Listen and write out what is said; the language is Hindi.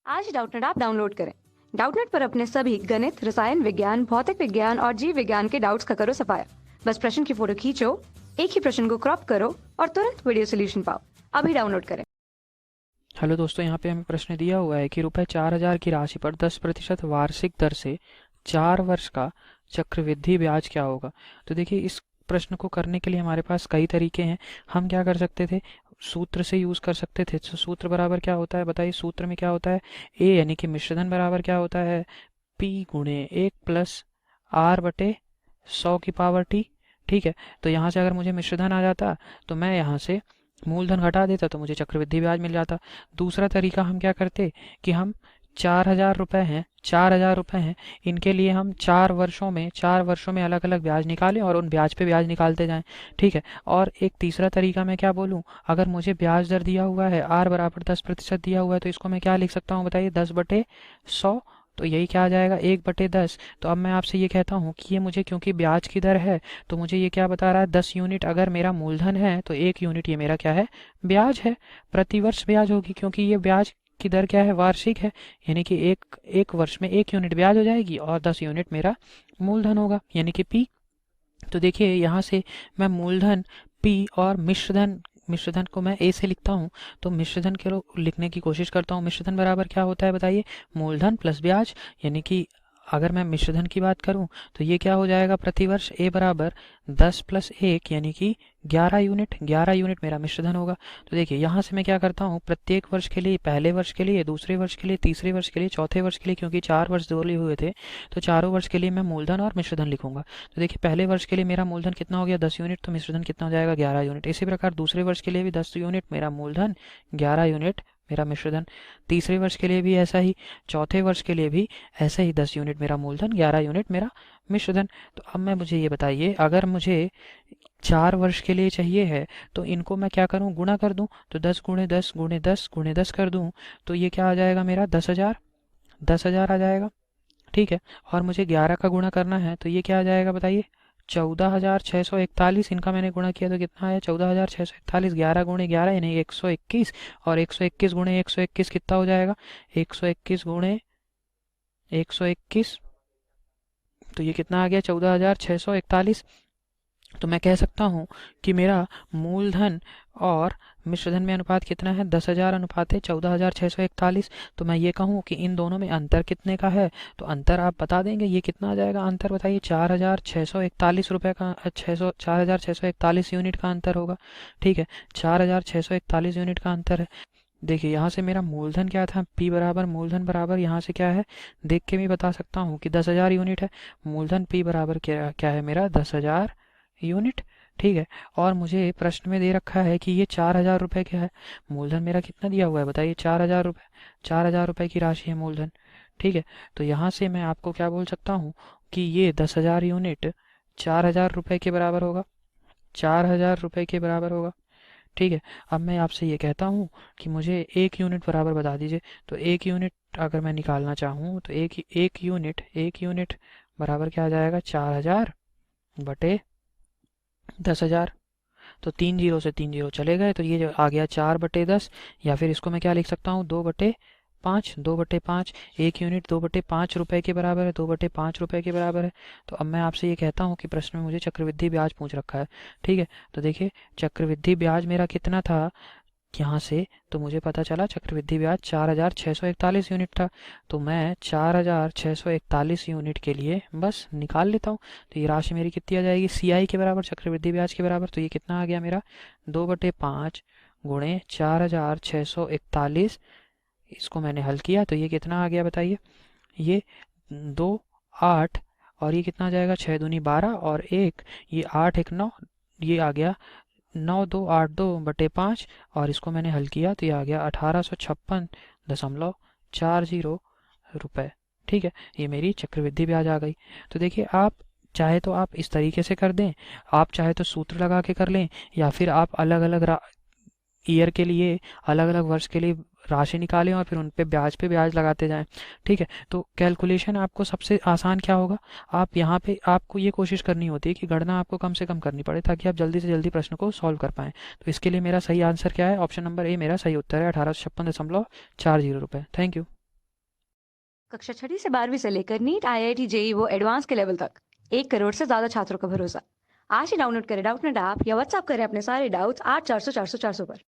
आज डाउटनेट ऐप डाउनलोड करें। डाउटनेट पर अपने सभी गणित, रसायन विज्ञान, भौतिक विज्ञान और जीव विज्ञान के डाउट्स का करो सफाया। बस प्रश्न की फोटो खींचो, एक ही प्रश्न को क्रॉप करो और तुरंत वीडियो सोल्यूशन पाओ। अभी डाउनलोड करें। हेलो दोस्तों, यहाँ पे हमें प्रश्न दिया हुआ है कि रुपए 4000 की राशि पर 10% वार्षिक दर से 4 वर्ष का चक्रवृद्धि ब्याज क्या होगा। तो देखिए, इस प्रश्न को करने के लिए हमारे पास कई तरीके हैं। हम क्या कर सकते थे, सूत्र से यूज कर सकते थे। तो सूत्र बराबर क्या होता है बताइए। सूत्र में क्या होता है, ए यानी कि मिश्रधन बराबर क्या होता है, पी गुणे 1 + r/100 की पावर t। ठीक है, तो यहाँ से अगर मुझे मिश्रधन आ जाता तो मैं यहाँ से मूलधन घटा देता तो मुझे चक्रवृद्धि ब्याज मिल जाता। दूसरा तरीका हम क्या करते कि हम 4000 रुपये हैं, इनके लिए हम 4 वर्षों में अलग अलग ब्याज निकालें और उन ब्याज पे ब्याज निकालते जाएं। ठीक है, और एक तीसरा तरीका मैं क्या बोलूं, अगर मुझे ब्याज दर दिया हुआ है r बराबर 10% दिया हुआ है तो इसको मैं क्या लिख सकता हूँ बताइए, 10/100। तो यही क्या आ जाएगा, 1/10। तो अब मैं आपसे ये कहता हूँ कि ये मुझे, क्योंकि ब्याज की दर है तो मुझे ये क्या बता रहा है, 10 यूनिट अगर मेरा मूलधन है तो 1 यूनिट ये मेरा क्या है, ब्याज है। प्रतिवर्ष ब्याज होगी, क्योंकि ये ब्याज की दर क्या है, वार्षिक है। यानी कि एक एक वर्ष में 1 यूनिट ब्याज हो जाएगी और 10 यूनिट मेरा मूलधन होगा, यानी कि पी। तो देखिए, यहाँ से मैं मूलधन पी और मिश्रधन, मिश्रधन को मैं ए से लिखता हूँ। तो मिश्रधन के लिखने की कोशिश करता हूँ। मिश्रधन बराबर क्या होता है बताइए, मूलधन प्लस ब्याज। यानी कि अगर मैं मिश्रधन की बात करूं तो ये क्या हो जाएगा, प्रतिवर्ष ए बराबर 10 + 1 यानी कि 11 यूनिट। 11 यूनिट मेरा मिश्रधन होगा। तो देखिए, यहाँ से मैं क्या करता हूँ, प्रत्येक वर्ष के लिए, पहले वर्ष के लिए, दूसरे वर्ष के लिए, तीसरे वर्ष के लिए, चौथे वर्ष के लिए, क्योंकि 4 वर्ष जोड़े हुए थे तो चारों वर्ष के लिए मैं मूलधन और मिश्रधन लिखूंगा। तो देखिए, पहले वर्ष के लिए मेरा मूलधन कितना हो गया, 10 यूनिट, तो मिश्रधन कितना हो जाएगा, 11 यूनिट। इसी प्रकार दूसरे वर्ष के लिए भी 10 यूनिट मेरा मूलधन, 11 यूनिट मेरा मिश्रधन। तीसरे वर्ष के लिए भी ऐसा ही, चौथे वर्ष के लिए भी ऐसे ही, 10 यूनिट मेरा मूलधन, 11 यूनिट मेरा मिश्रधन। तो अब मैं, मुझे ये बताइए, अगर मुझे 4 वर्ष के लिए चाहिए है तो इनको मैं क्या करूं, गुणा कर दूं। तो 10 × 10 × 10 × 10 कर दूं तो ये क्या आ जाएगा मेरा, 10,000। 10,000 आ जाएगा। ठीक है, और मुझे 11 का गुणा करना है तो ये क्या आ जाएगा बताइए, 14,641। इनका मैंने गुणा किया तो कितना आया, 14,641। 11 × 11 यानी 121, और 121 × 121 कितना हो जाएगा, 121 तो ये कितना आ गया, 14,641। तो मैं कह सकता हूँ कि मेरा मूलधन और मिश्रधन में अनुपात कितना है, 10,000 अनुपात है 14,641। तो मैं ये कहूँ कि इन दोनों में अंतर कितने का है, तो अंतर आप बता देंगे, ये कितना आ जाएगा अंतर बताइए, 4,641 रुपये का, 4,641 यूनिट का अंतर होगा। ठीक है, 4,641 यूनिट का अंतर है। देखिए, यहाँ से मेरा मूलधन क्या था, P बराबर मूलधन बराबर, यहाँ से क्या है, देख के भी बता सकता हूँ कि 10,000 यूनिट है। मूलधन P बराबर क्या क्या है मेरा, 10,000 यूनिट। ठीक है, और मुझे प्रश्न में दे रखा है कि ये 4,000 रुपये क्या है। मूलधन मेरा कितना दिया हुआ है बताइए, 4,000 रुपये। 4,000 रुपये की राशि है मूलधन। ठीक है, तो यहाँ से मैं आपको क्या बोल सकता हूँ कि ये 10,000 यूनिट 4,000 रुपये के बराबर होगा। 4,000 रुपये के बराबर होगा। ठीक है, अब मैं आपसे ये कहता हूँ कि मुझे 1 यूनिट बराबर बता दीजिए। तो 1 यूनिट अगर मैं निकालना चाहूँ तो एक यूनिट बराबर क्या आ जाएगा, 4,000 बटे 10,000। तो 3 जीरो से 3 जीरो चले गए तो ये जो आ गया 4/10, या फिर इसको मैं क्या लिख सकता हूँ, 2/5। 2/5, 1 यूनिट 2/5 रुपए के बराबर है, 2/5 रुपए के बराबर है। तो अब मैं आपसे ये कहता हूँ कि प्रश्न में मुझे चक्रवृद्धि ब्याज पूछ रखा है। ठीक है, तो देखिए, चक्रवृद्धि ब्याज मेरा कितना था यहाँ से, तो मुझे पता चला चक्रवृद्धि ब्याज 4,641 यूनिट था। तो मैं 4,641 यूनिट के लिए बस निकाल लेता हूँ। तो ये राशि मेरी कितनी आ जाएगी, CI के बराबर, चक्रवृद्धि ब्याज के बराबर। तो ये कितना आ गया मेरा, 2/5 गुणे 4,641। इसको मैंने हल किया तो ये कितना आ गया बताइए, ये 2, 8, और ये कितना आ जाएगा, 6 दूनी 12 और 1, ये 8 1 9, ये आ गया 9,282/5, और इसको मैंने हल किया तो ये आ गया 1856.40 रुपए। ठीक है, ये मेरी चक्रवृद्धि ब्याज आ गई। तो देखिए, आप चाहे तो आप इस तरीके से कर दें, आप चाहे तो सूत्र लगा के कर लें, या फिर आप अलग अलग ईयर के लिए, अलग अलग वर्ष के लिए राशि निकालें और फिर उन पे ब्याज लगाते जाएं। ठीक है, तो कैलकुलेशन आपको सबसे आसान क्या होगा, आप यहाँ पे आपको ये कोशिश करनी होती है कि गणना आपको कम से कम करनी पड़े ताकि आप जल्दी से जल्दी प्रश्न को सॉल्व कर पाएं। तो इसके लिए मेरा सही आंसर क्या है, ऑप्शन नंबर ए मेरा सही उत्तर है, 1856.40 रुपये। Thank you. कक्षा 6वीं से 12वीं से लेकर नीट, आईआईटी, जेई वो एडवांस के लेवल तक 1 करोड़ से ज्यादा छात्रों का भरोसा। आज ही डाउनलोड करें डाउटनेट ऐप या व्हाट्सएप करें अपने सारे डाउट्स 8400 400 400 पर।